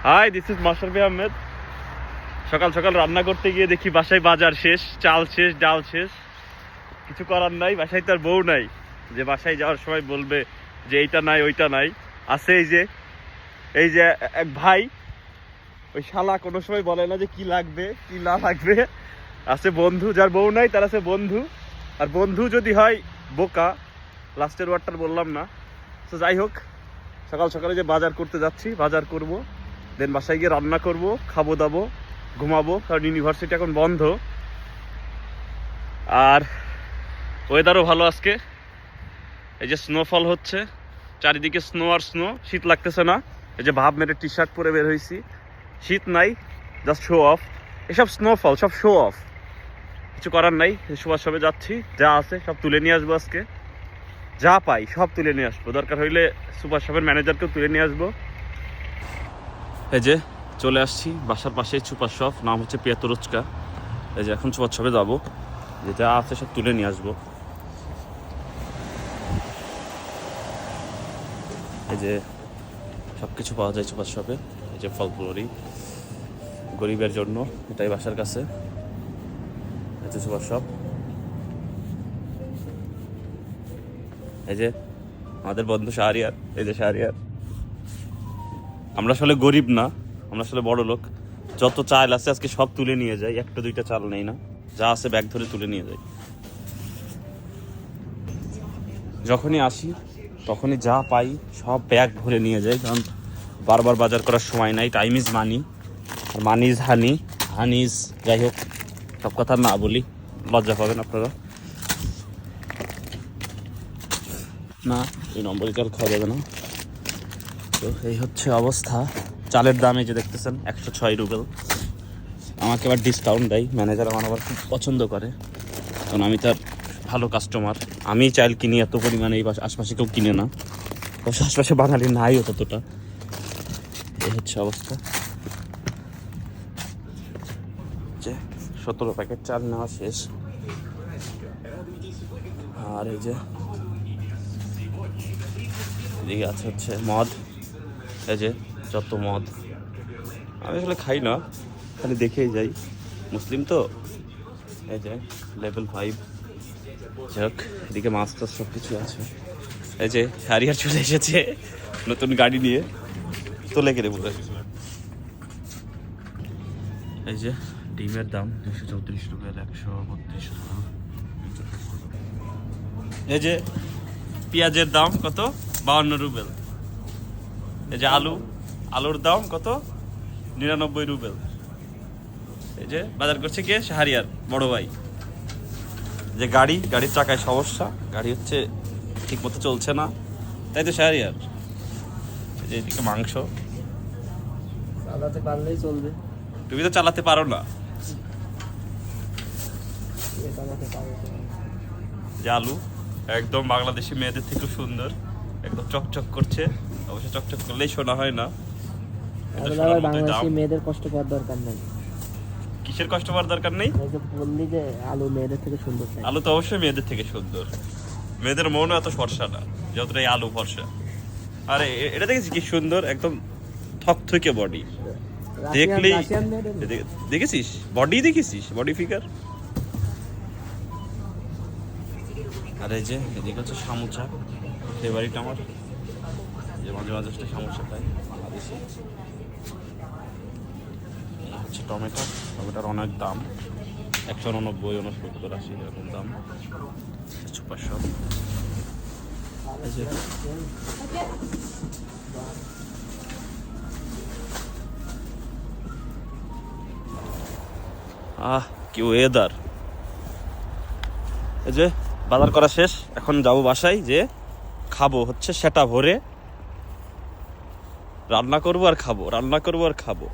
High, this is Mashrafi Ahmed. সকাল সকাল রান্না করতে গিয়ে দেখি বাসায় বাজার শেষ, চাল শেষ, ডাল শেষ। কিছু করার নাই, বাসায় তার বউ নাই যে বাসায় যাওয়ার সময় বলবে যে এইটা নাই ওইটা নাই। আছে এই যে এক ভাই, ওই শালা কোনো সময় বলে না যে কি লাগবে কি না লাগবে। আছে বন্ধু, যার বউ নাই তার আছে বন্ধু, আর বন্ধু যদি হয় বোকা। লাস্টের ওয়ার্ডটা বললাম না। তো যাই হোক, সকাল সকালে যে বাজার করতে যাচ্ছি, বাজার করব, দেন বাসায় গিয়ে রান্না করব, খাবো দাবো, ঘুমাবো, কারণ ইউনিভার্সিটি এখন বন্ধ। আর ওয়েদারও ভালো আজকে। এই যে স্নোফল হচ্ছে, চারিদিকে স্নো আর স্নো, শীত লাগতেছে না। এই যে ভাব মেরে টি শার্ট পরে বের হয়েছি, শীত নাই, জাস্ট শো অফ। এসব স্নোফল সব শো অফ, কিছু করার নাই। সুভাষ সবে যাচ্ছি, যা আছে সব তুলে নিয়ে আসবো আজকে, যা পাই সব তুলে নিয়ে আসবো। দরকার হইলে সুপার শপের ম্যানেজারকেও তুলে নিয়ে আসবো। এই যে চলে আসছি বাসার পাশে সুপার শপ, নাম হচ্ছে পেয়াতরুচকা। এই যে এখন সুপার শপে যাবো, যে যা আছে সব তুলে নিয়ে আসবো। এই যে সব কিছু পাওয়া যায় সুপার শপে। এই যে ফলফুলরি গরিবের জন্য, এটাই বাসার কাছে। এই যে সুপার শপ। এই যে আমাদের বন্ধু শাহরিয়ার, এই যে শাহরিয়ার। আমরা আসলে গরিব না, আমরা আসলে বড় লোক। যত চাল আছে আজকে সব তুলে নিয়ে যাই, একটা দুইটা চাল নেই না, যা আছে ব্যাগ ধরে তুলে নিয়ে যাই। যখনই আসি তখনই যা পাই সব ব্যাগ ভরে নিয়ে যাই, কারণ বারবার বাজার করার সময় নাই। টাইম ইজ মানি, আর money is honey, honey is, যাই হোক সব কথা না বলি, লজ্জা পাবেন আপনারা। না, এই নম্বরটা খাওয়া যাবে না। তো এই হচ্ছে অবস্থা। চালের দাম এই যে দেখতেছেন 106 রুবেল। আমাকে আবার ডিসকাউন্ট দেয় ম্যানেজার, আমার আবার খুব পছন্দ করে, কারণ আমি তার ভালো কাস্টমার। আমি চাল কিনি এত পরিমাণে, এই আশপাশে কেউ কিনে না, অবশ্য আশপাশে বাঙালি নাইও ততটা। এই হচ্ছে অবস্থা। যে 17 প্যাকেট চাল নেওয়া শেষ। আর এই যে এদিকে আছে হচ্ছে মদ। এই যে যত মদ, আমি আসলে খাই না, খালি দেখেই যাই, মুসলিম তো। এই যে লেভেল 5। যাক, এদিকে মাছ টাছ সব কিছু আছে। এই যে হারিয়ার চলে এসেছে নতুন গাড়ি নিয়ে, তোলে কেড়ে বলে। এই যে ডিমের দাম 234 রুবেল, 132 রুবেল। এই যে পেঁয়াজের দাম কত, 52 রুবেল। এই যে আলুর দাম কত, 99 রুবেল। এই যে বাজার করছে কে, শাহরিয়ার বড় ভাই। যে গাড়ির চাকায় সমস্যা, গাড়ি হচ্ছে ঠিক মতো চলছে না, তাই তো শাহরিয়ার। এই যে এদিকে মাংস, চালাতে পারলেই চলবে। তুমি তো চালাতে পারো না। যে আলু একদম বাংলাদেশি মেয়েদের থেকে সুন্দর, একদম চকচক করছে। অবশ্য চকচক করলেই শোনা হয় না, বাংলাদেশি মেয়েদের কষ্ট করার দরকার নেই। কিসের কষ্ট করার দরকার নেই? বললি যে আলু মেয়েদের থেকে সুন্দর। আলু তো অবশ্যই মেয়েদের থেকে সুন্দর, মেয়েদের মনও এত ফর্সা না যতটা এই আলু ফর্সা। আরে এটা দেখেছিস কি সুন্দর, একদম থকথকে বডি, দেখলেই দেখেছিস বডি, দেখেছিস বডি ফিগার। আর এই যে এদিকে হচ্ছে সামুচা, ফেভারিট আমার, যে মাঝে মাঝে সামোসা খাই বাংলাদেশি। হচ্ছে টমেটোর অনেক দাম, 189, 69, 80 এরকম দাম। Super shop. কি ওয়েদার। এই যে বাজার করা শেষ, এখন যাবো বাসায়, যে খাবো হচ্ছে সেটা ভরে, রান্না করবো আর খাবো, রান্না করবো আর খাবো।